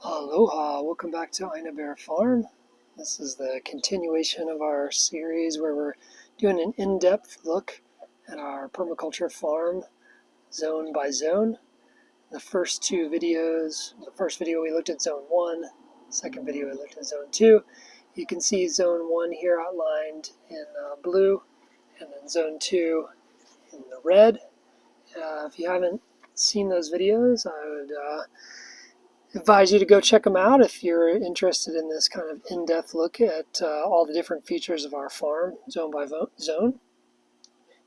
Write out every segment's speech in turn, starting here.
Aloha, welcome back to Aina Bear Farm. This is the continuation of our series where we're doing an in-depth look at our permaculture farm zone by zone. The first two videos, the first video we looked at zone 1, the second video we looked at zone 2. You can see zone 1 here outlined in blue and then zone 2 in the red. If you haven't seen those videos, I would advise you to go check them out if you're interested in this kind of in-depth look at all the different features of our farm, zone by zone.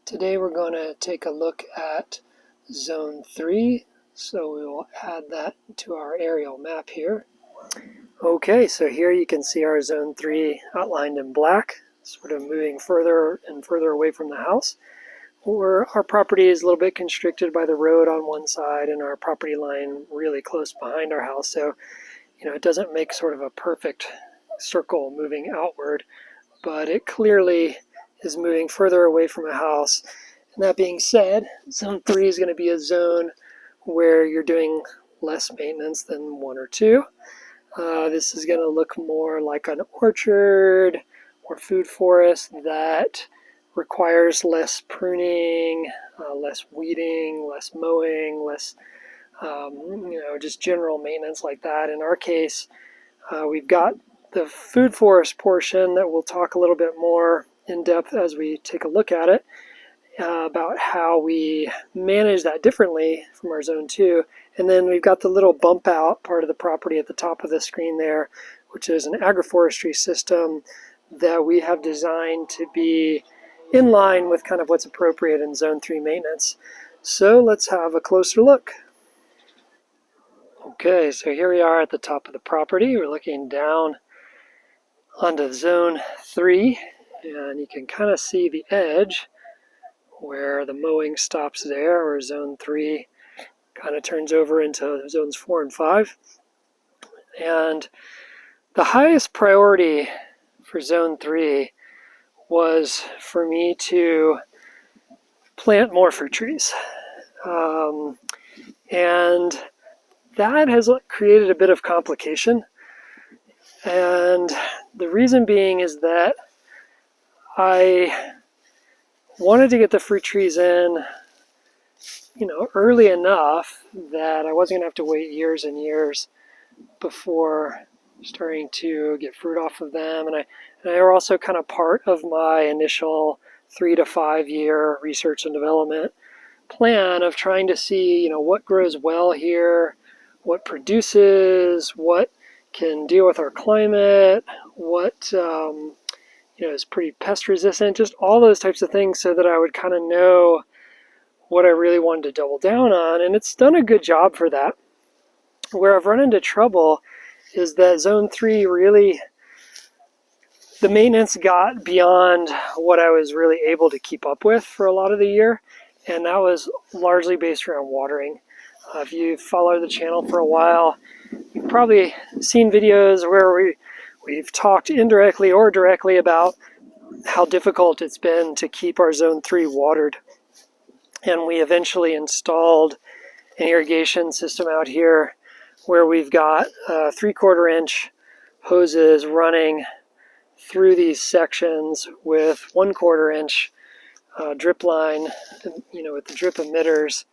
Today we're going to take a look at zone 3, so we will add that to our aerial map here. Okay, so here you can see our zone 3 outlined in black, sort of moving further and further away from the house. Our property is a little bit constricted by the road on one side and our property line really close behind our house. So, it doesn't make sort of a perfect circle moving outward, but it clearly is moving further away from a house. And that being said, zone 3 is going to be a zone where you're doing less maintenance than 1 or 2. This is going to look more like an orchard or food forest that requires less pruning, less weeding, less mowing, less, just general maintenance like that. In our case, we've got the food forest portion that we'll talk a little bit more in depth as we take a look at it, about how we manage that differently from our zone 2. And then we've got the little bump out part of the property at the top of the screen there, which is an agroforestry system that we have designed to be in line with kind of what's appropriate in zone 3 maintenance. So let's have a closer look. Okay, so here we are at the top of the property. We're looking down onto zone 3, and you can kind of see the edge where the mowing stops there, where zone 3 kind of turns over into zones 4 and 5. And the highest priority for zone 3 was for me to plant more fruit trees. And that has created a bit of complication. And the reason being is that I wanted to get the fruit trees in, early enough that I wasn't going to have to wait years and years before starting to get fruit off of them. And they were also kind of part of my initial 3 to 5 year research and development plan of trying to see, what grows well here, what produces, what can deal with our climate, what is pretty pest resistant, just all those types of things, so that I would kind of know what I really wanted to double down on. And it's done a good job for that. Where I've run into trouble is that zone 3 really, the maintenance got beyond what I was really able to keep up with for a lot of the year, and that was largely based around watering. If you've followed the channel for a while, you've probably seen videos where we've talked indirectly or directly about how difficult it's been to keep our zone 3 watered. And we eventually installed an irrigation system out here where we've got 3/4 inch hoses running through these sections with 1/4 inch drip line, with the drip emitters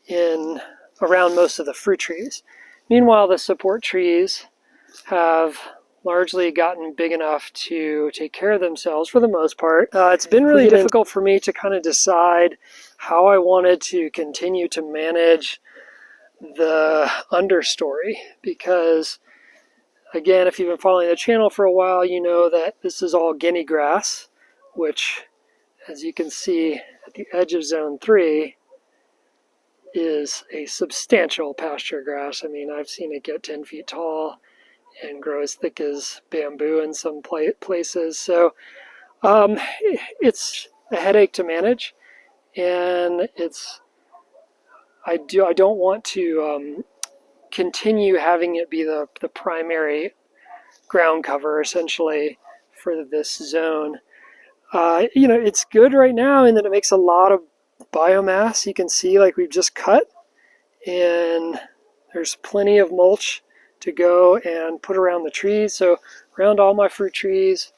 in around most of the fruit trees. Meanwhile, the support trees have largely gotten big enough to take care of themselves for the most part. It's been really difficult for me to kind of decide how I wanted to continue to manage the understory, because again, if you've been following the channel for a while, you know that this is all guinea grass, which, as you can see at the edge of zone 3, is a substantial pasture grass. I mean, I've seen it get 10 feet tall and grow as thick as bamboo in some places. So it's a headache to manage, and I don't want to continue having it be the primary ground cover essentially for this zone. It's good right now in that it makes a lot of biomass. You can see we've just cut, and there's plenty of mulch to go and put around the trees. So around all my fruit trees,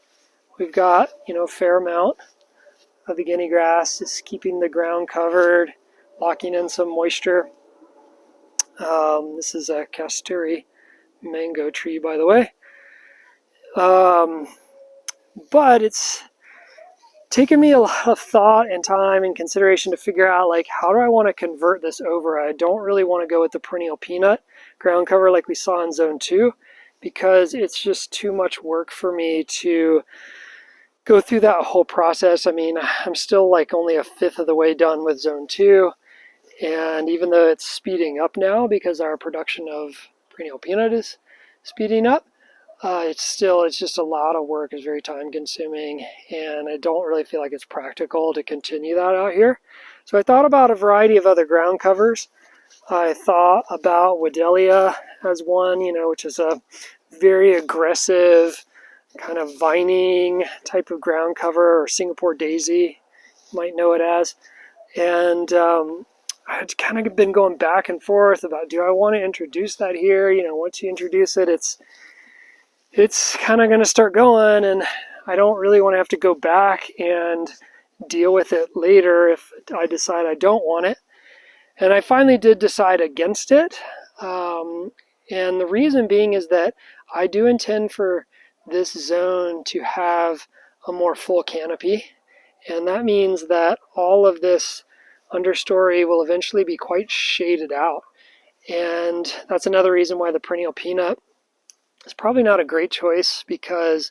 we've got, a fair amount of the guinea grass. It's keeping the ground covered, locking in some moisture. This is a Understory mango tree, by the way. But it's taken me a lot of thought and time and consideration to figure out, like, how do I want to convert this over? I don't really want to go with the perennial peanut ground cover like we saw in zone 2, because it's just too much work for me to go through that whole process. I mean, I'm still like only a fifth of the way done with zone 2, and even though it's speeding up now because our production of perennial peanut is speeding up, it's just a lot of work. It's very time consuming, and I don't really feel like it's practical to continue that out here. So I thought about a variety of other ground covers. I thought about Wedelia as one, which is a very aggressive kind of vining type of ground cover, or Singapore daisy, you might know it as. And I've kind of been going back and forth about, do I want to introduce that here? Once you introduce it, it's kind of going to start going, and I don't really want to have to go back and deal with it later if I decide I don't want it. And I finally did decide against it. And the reason being is that I do intend for this zone to have a more full canopy. And that means that all of this understory will eventually be quite shaded out. And that's another reason why the perennial peanut is probably not a great choice, because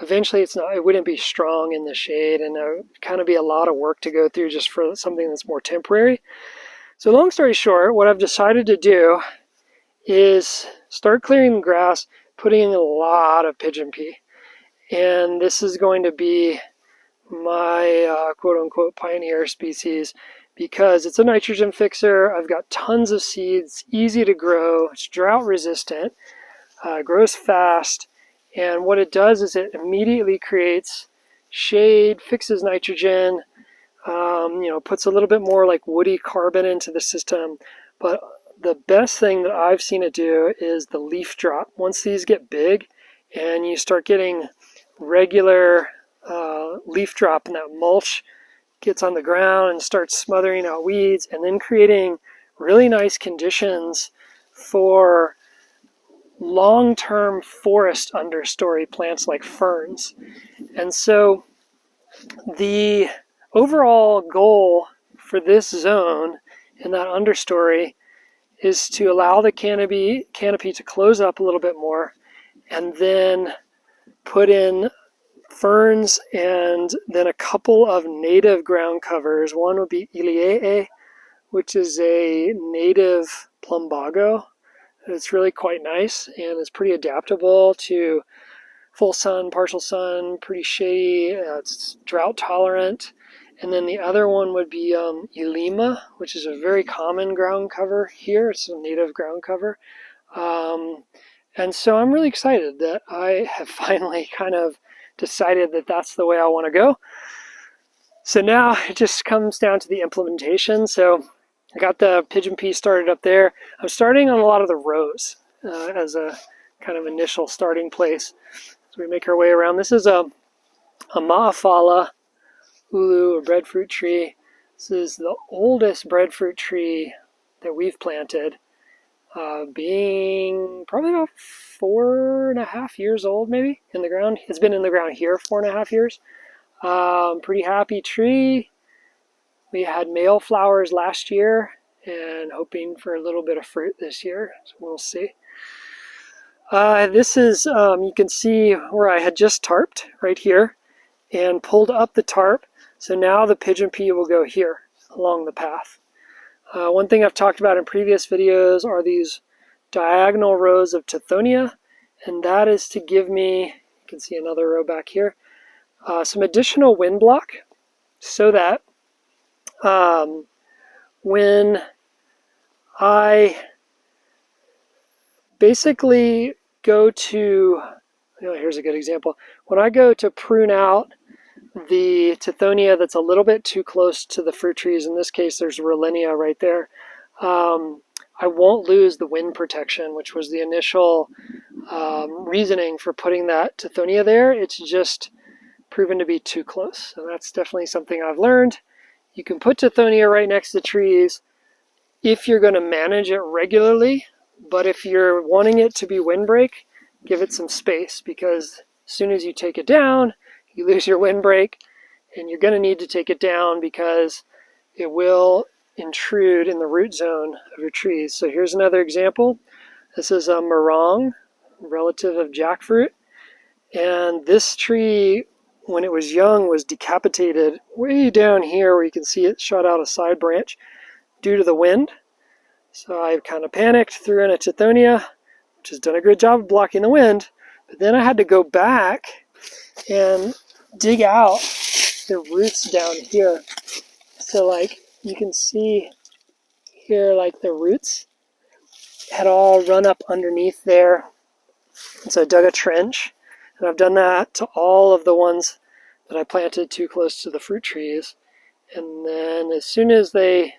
eventually it wouldn't be strong in the shade, and it would kind of be a lot of work to go through just for something that's more temporary. So long story short, what I've decided to do is start clearing the grass, putting in a lot of pigeon pea. And this is going to be my quote-unquote pioneer species, because it's a nitrogen fixer. I've got tons of seeds, easy to grow, it's drought resistant, grows fast, and what it does is it immediately creates shade, fixes nitrogen, puts a little bit more like woody carbon into the system. But the best thing that I've seen it do is the leaf drop. Once these get big and you start getting regular leaf drop, and that mulch gets on the ground and starts smothering out weeds, and then creating really nice conditions for long-term forest understory plants like ferns. And so the overall goal for this zone in that understory is to allow the canopy to close up a little bit more, and then put in ferns and then a couple of native ground covers. One would be Iliae, which is a native plumbago. It's really quite nice, and it's pretty adaptable to full sun, partial sun, pretty shady. It's drought tolerant. And then the other one would be Ilima, which is a very common ground cover here. It's a native ground cover. And so I'm really excited that I have finally kind of decided that that's the way I want to go. So now it just comes down to the implementation. So I got the pigeon pea started up there. I'm starting on a lot of the rows as a kind of initial starting place. So we make our way around. This is a Maafala ulu, or breadfruit tree. This is the oldest breadfruit tree that we've planted, being probably about 4.5 years old, maybe, in the ground. It's been in the ground here 4.5 years. Pretty happy tree. We had male flowers last year, and hoping for a little bit of fruit this year, so we'll see. This is, you can see where I had just tarped right here and pulled up the tarp. So now the pigeon pea will go here along the path. One thing I've talked about in previous videos are these diagonal rows of Tithonia, and that is to give me, you can see another row back here, some additional wind block, so that when I basically go to, here's a good example. When I go to prune out the Tithonia that's a little bit too close to the fruit trees, in this case there's Rollenia right there, I won't lose the wind protection, which was the initial reasoning for putting that Tithonia there. It's just proven to be too close. And that's definitely something I've learned. You can put Tithonia right next to trees if you're going to manage it regularly, but if you're wanting it to be windbreak, give it some space, because as soon as you take it down, you lose your windbreak, and you're going to need to take it down because it will intrude in the root zone of your trees. So here's another example. This is a mange, relative of jackfruit, and this tree, when it was young, was decapitated way down here where you can see it shot out a side branch due to the wind. So I kind of panicked, threw in a Tithonia, which has done a good job of blocking the wind, but then I had to go back and dig out the roots down here. So like you can see here, like the roots had all run up underneath there. And so I dug a trench, and I've done that to all of the ones that I planted too close to the fruit trees. And then as soon as the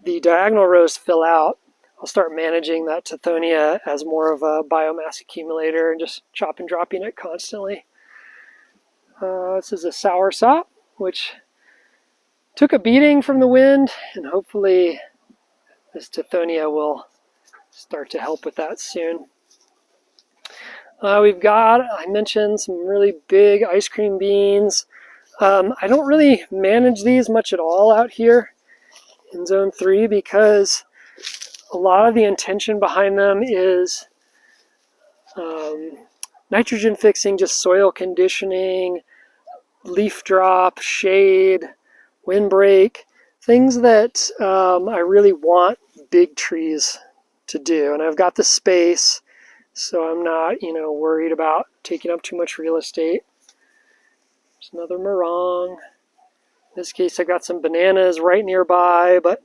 diagonal rows fill out, I'll start managing that Tithonia as more of a biomass accumulator and just chop and dropping it constantly. This is a soursop, which took a beating from the wind, and hopefully this Tithonia will start to help with that soon. We've got, I mentioned, some really big ice cream beans. I don't really manage these much at all out here in Zone 3 because a lot of the intention behind them is nitrogen fixing, just soil conditioning, leaf drop, shade, windbreak, things that I really want big trees to do. And I've got the space, so I'm not, worried about taking up too much real estate. There's another meringue. In this case, I've got some bananas right nearby, but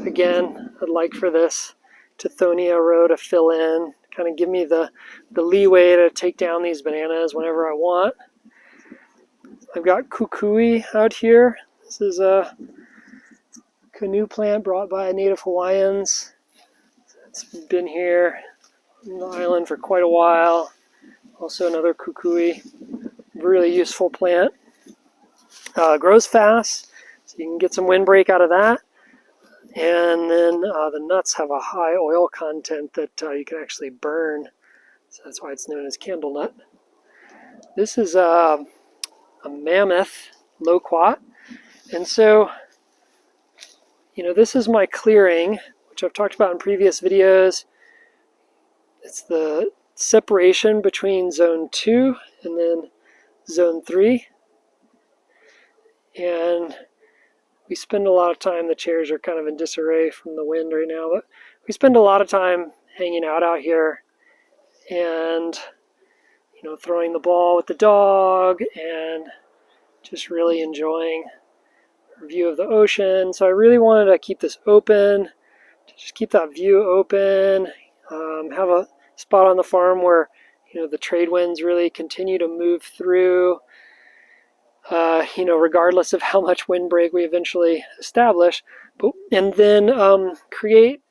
again, I'd like for this Tithonia row to fill in, kind of give me the leeway to take down these bananas whenever I want. I've got kukui out here. This is a canoe plant brought by native Hawaiians. It's been here on the island for quite a while. Also another kukui, really useful plant. Grows fast, so you can get some windbreak out of that. And then the nuts have a high oil content that you can actually burn. So that's why it's known as candle nut. This is a mammoth loquat. And so, this is my clearing, which I've talked about in previous videos. It's the separation between Zone 2 and then Zone 3. And we spend a lot of time, the chairs are kind of in disarray from the wind right now, but we spend a lot of time hanging out here and, throwing the ball with the dog and just really enjoying our view of the ocean. So I really wanted to keep this open, to just keep that view open, have a spot on the farm where, the trade winds really continue to move through, regardless of how much windbreak we eventually establish, and then create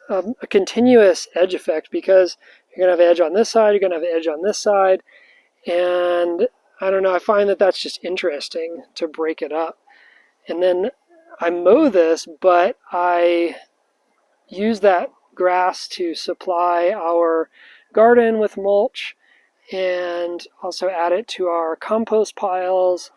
a continuous edge effect, because you're going to have edge on this side, you're going to have edge on this side, and I don't know, I find that that's just interesting to break it up. And then I mow this, but I use that grass to supply our garden with mulch and also add it to our compost piles,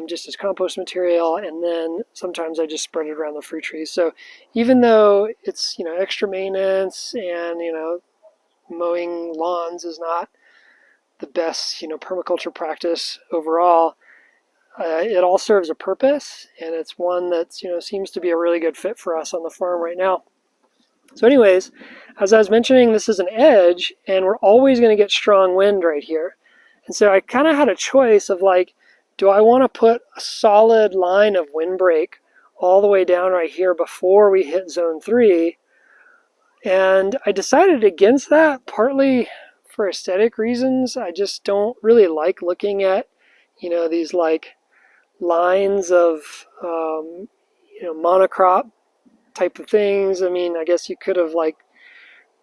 just as compost material, and then sometimes I just spread it around the fruit trees. So even though it's extra maintenance and mowing lawns is not the best permaculture practice overall, it all serves a purpose, and it's one that seems to be a really good fit for us on the farm right now. So anyways, as I was mentioning, this is an edge, and we're always going to get strong wind right here. And so I kind of had a choice of do I want to put a solid line of windbreak all the way down right here before we hit Zone 3? And I decided against that, partly for aesthetic reasons. I just don't really like looking at, these lines of, monocrop type of things. I mean, I guess you could have like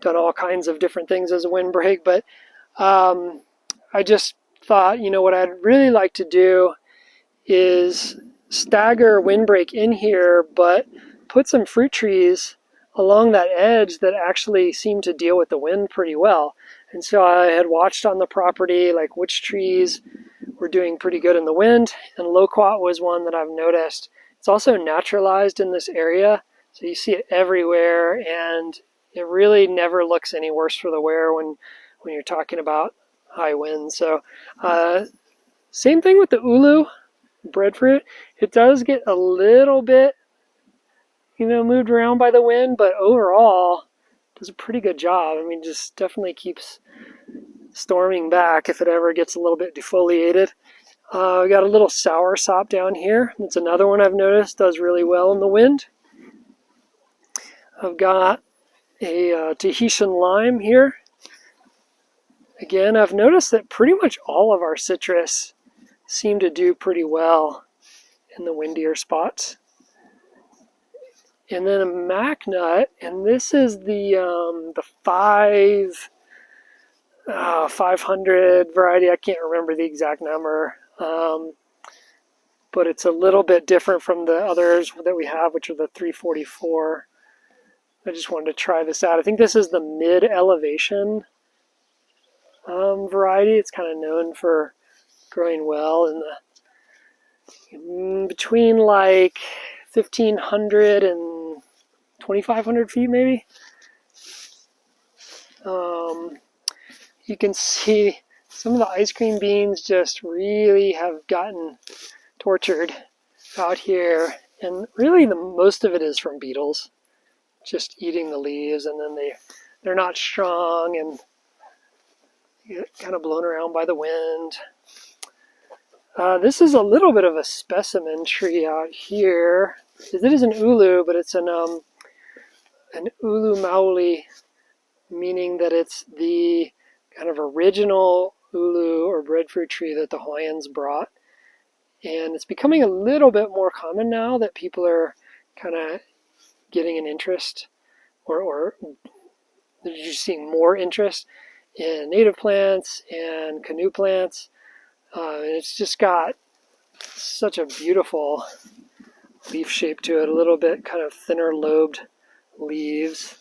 done all kinds of different things as a windbreak, but I just thought, what I'd really like to do is stagger windbreak in here, but put some fruit trees along that edge that actually seem to deal with the wind pretty well. And so I had watched on the property like which trees were doing pretty good in the wind, and loquat was one that I've noticed. It's also naturalized in this area, so you see it everywhere, and it really never looks any worse for the wear when you're talking about high winds. So same thing with the ulu breadfruit. It does get a little bit moved around by the wind, but overall does a pretty good job. I mean, just definitely keeps storming back if it ever gets a little bit defoliated. We got a little soursop down here. That's another one I've noticed does really well in the wind. I've got a Tahitian lime here. Again, I've noticed that pretty much all of our citrus seem to do pretty well in the windier spots. And then a mac nut, and this is the 500 variety. I can't remember the exact number, but it's a little bit different from the others that we have, which are the 344. I just wanted to try this out. I think this is the mid-elevation variety. It's kind of known for growing well in between like 1,500 and 2,500 feet maybe. You can see some of the ice cream beans just really have gotten tortured out here, and really most of it is from beetles just eating the leaves, and then they're not strong and get kind of blown around by the wind. This is a little bit of a specimen tree out here. It is an ulu, but it's an ulu maoli, meaning that it's the kind of original ulu or breadfruit tree that the Hawaiians brought. And it's becoming a little bit more common now that people are kind of getting an interest, or you're seeing more interest in native plants and canoe plants. And it's just got such a beautiful leaf shape to it, a little bit kind of thinner lobed leaves.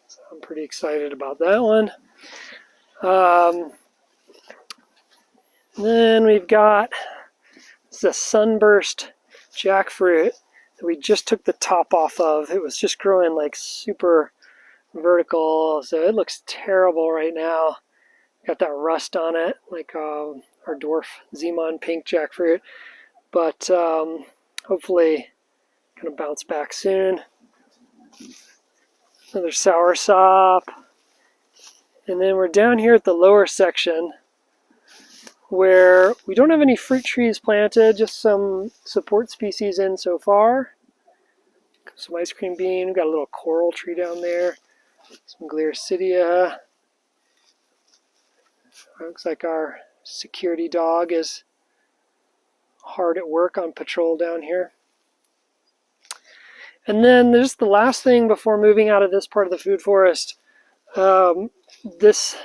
So I'm pretty excited about that one. Then we've got the sunburst jackfruit that we just took the top off of. It was just growing like super vertical, so it looks terrible right now. Got that rust on it, like our dwarf Zemon pink jackfruit, but hopefully gonna bounce back soon. Another soursop, and then we're down here at the lower section where we don't have any fruit trees planted, just some support species in so far. Some ice cream bean. We've got a little coral tree down there, some gliricidia. Looks like our security dog is hard at work on patrol down here. And then there's the last thing before moving out of this part of the food forest. This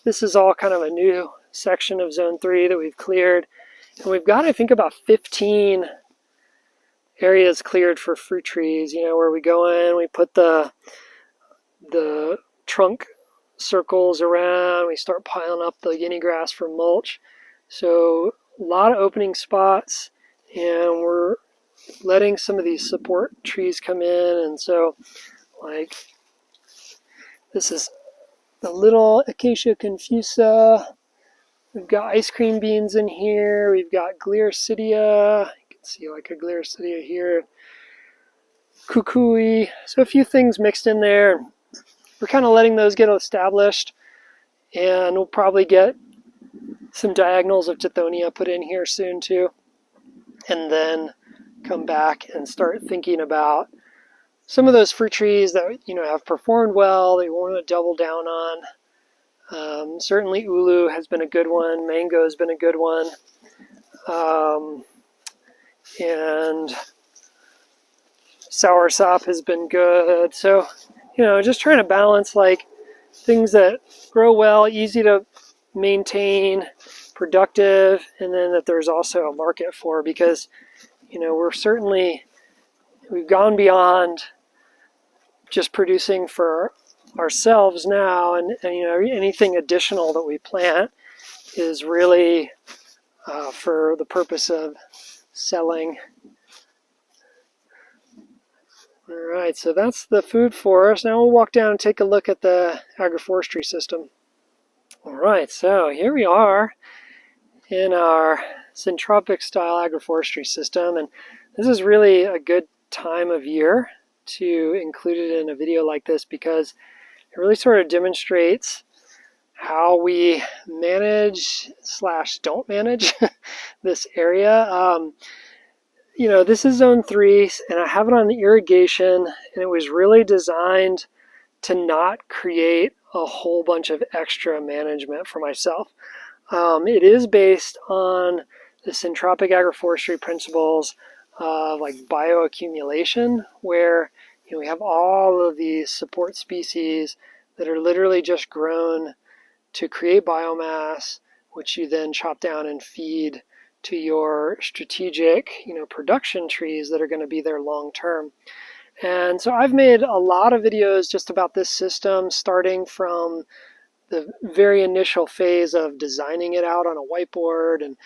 is all kind of a new section of Zone 3 that we've cleared. And we've got, I think, about 15 areas cleared for fruit trees, where we go in, we put the trunk circles around, we start piling up the guinea grass for mulch. So a lot of opening spots, and we're letting some of these support trees come in. And so like this is the little Acacia confusa. We've got ice cream beans in here. We've got gliricidia. You can see like a gliricidia here. Kukui. So a few things mixed in there. We're kind of letting those get established, and we'll probably get some diagonals of Tithonia put in here soon too, and then come back and start thinking about some of those fruit trees that have performed well, that we want to double down on. Certainly ulu has been a good one, mango has been a good one, and soursop has been good. So, just trying to balance like things that grow well, easy to maintain, productive, and then that there's also a market for, because, we've gone beyond just producing for ourselves now, and anything additional that we plant is really for the purpose of selling. All right, so that's the food forest. Now we'll walk down and take a look at the agroforestry system. All right, so here we are in our syntropic style agroforestry system, and this is really a good time of year to include it in a video like this, because it really sort of demonstrates how we manage / don't manage this area. This is zone 3, and I have it on the irrigation, and it was really designed to not create a whole bunch of extra management for myself. It is based on the syntropic agroforestry principles of like bioaccumulation, where we have all of these support species that are literally just grown to create biomass, which you then chop down and feed to your strategic, production trees that are going to be there long term. And so I've made a lot of videos just about this system, starting from the very initial phase of designing it out on a whiteboard and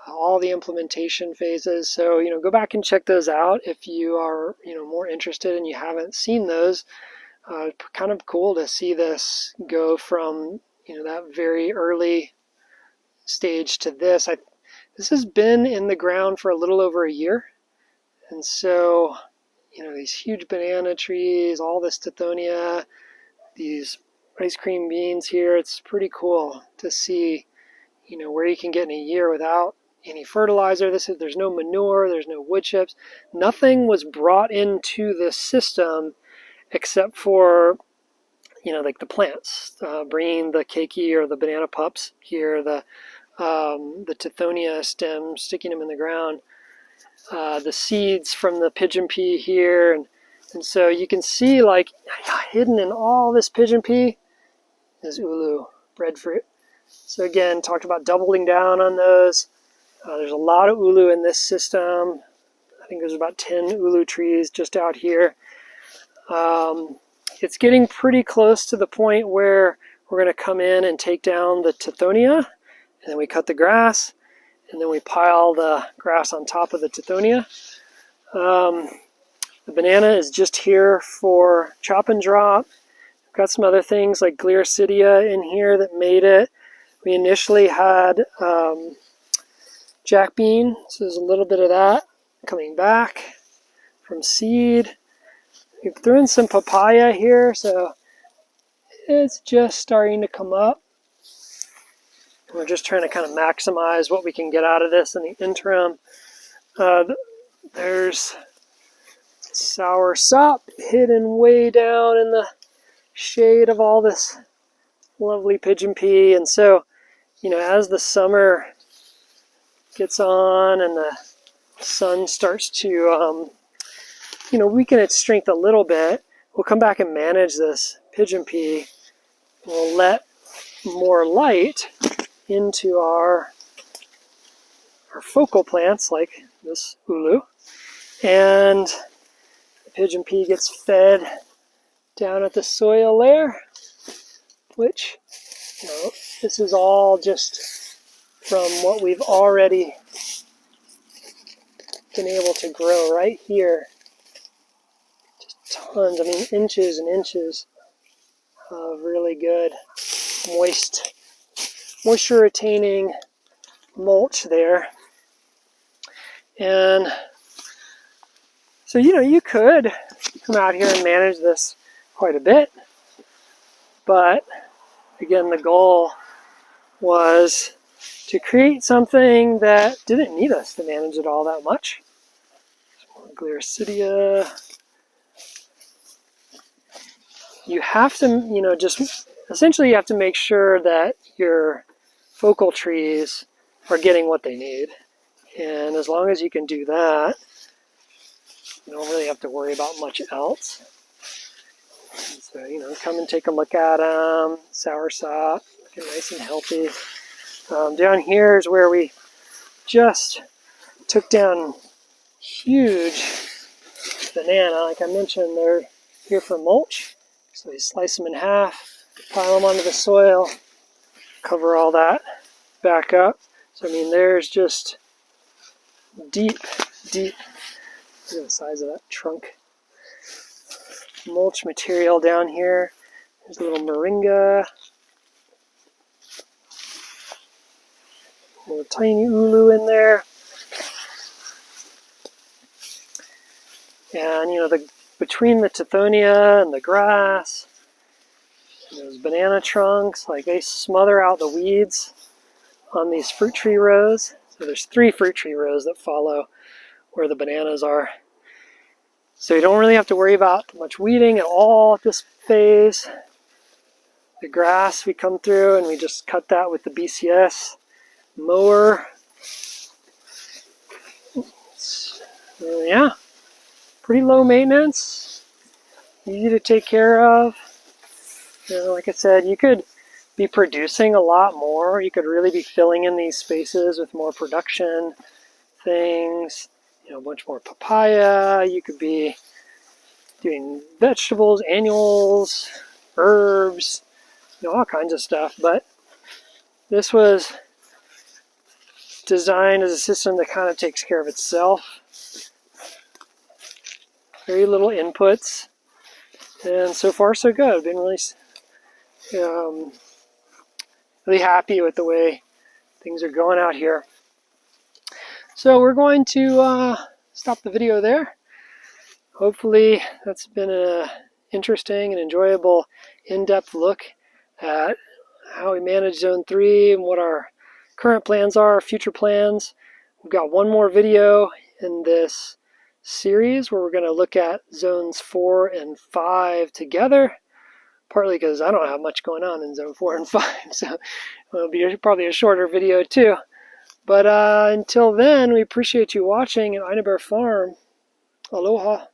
all the implementation phases. So, go back and check those out if you are, more interested and you haven't seen those. Kind of cool to see this go from, that very early stage to this. This has been in the ground for a little over a year. And so, these huge banana trees, all this tithonia, these ice cream beans here, it's pretty cool to see, where you can get in a year without any fertilizer. There's no manure, there's no wood chips. Nothing was brought into this system except for, like the plants, bringing the keiki or the banana pups here, the tithonia stems, sticking them in the ground, the seeds from the pigeon pea here, and so you can see like hidden in all this pigeon pea is ulu, breadfruit. So again, talked about doubling down on those. There's a lot of ulu in this system. I think there's about 10 ulu trees just out here. It's getting pretty close to the point where we're going to come in and take down the tithonia, and then we cut the grass, and then we pile the grass on top of the tithonia. The banana is just here for chop and drop. We've got some other things like Gliricidia in here that made it. We initially had jack bean, so there's a little bit of that coming back from seed. We threw in some papaya here, so it's just starting to come up. We're just trying to kind of maximize what we can get out of this in the interim. There's soursop hidden way down in the shade of all this lovely pigeon pea. And so, as the summer gets on and the sun starts to, weaken its strength a little bit, we'll come back and manage this pigeon pea. We'll let more light into our focal plants like this ulu, and the pigeon pea gets fed down at the soil layer, which, this is all just from what we've already been able to grow right here. Just tons, inches and inches of really good moisture retaining mulch there. And so, you could come out here and manage this quite a bit, but again, the goal was to create something that didn't need us to manage it all that much. Some more Gliricidia. You have to, essentially you have to make sure that your focal trees are getting what they need. And as long as you can do that, You don't really have to worry about much else. And so, you know, come and take a look at them. Soursop, looking nice and healthy. Down here is where we just took down huge banana. Like I mentioned, they're here for mulch. So we slice them in half, pile them onto the soil, cover all that back up. So I mean, there's just deep, look at the size of that trunk. Mulch material down here. There's a little moringa. A little tiny ulu in there. And you know, between the tithonia and the grass, those banana trunks, like they smother out the weeds on these fruit tree rows. So there's 3 fruit tree rows that follow where the bananas are. So you don't really have to worry about much weeding at all at this phase. The grass we come through and we just cut that with the BCS mower. Yeah, pretty low maintenance, easy to take care of. You know, like I said, you could be producing a lot more. You could really be filling in these spaces with more production things. You know, a bunch more papaya. You could be doing vegetables, annuals, herbs, you know, all kinds of stuff. But this was designed as a system that kind of takes care of itself. Very little inputs. And so far, so good. I've been really, really happy with the way things are going out here. So we're going to stop the video there. Hopefully that's been an interesting and enjoyable in-depth look at how we manage Zone 3 and what our current plans are, future plans. We've got one more video in this series where we're going to look at Zones 4 and 5 together, partly because I don't have much going on in Zone 4 and 5, so it'll be probably a shorter video too. But until then, we appreciate you watching at Ina Bear Farm. Aloha.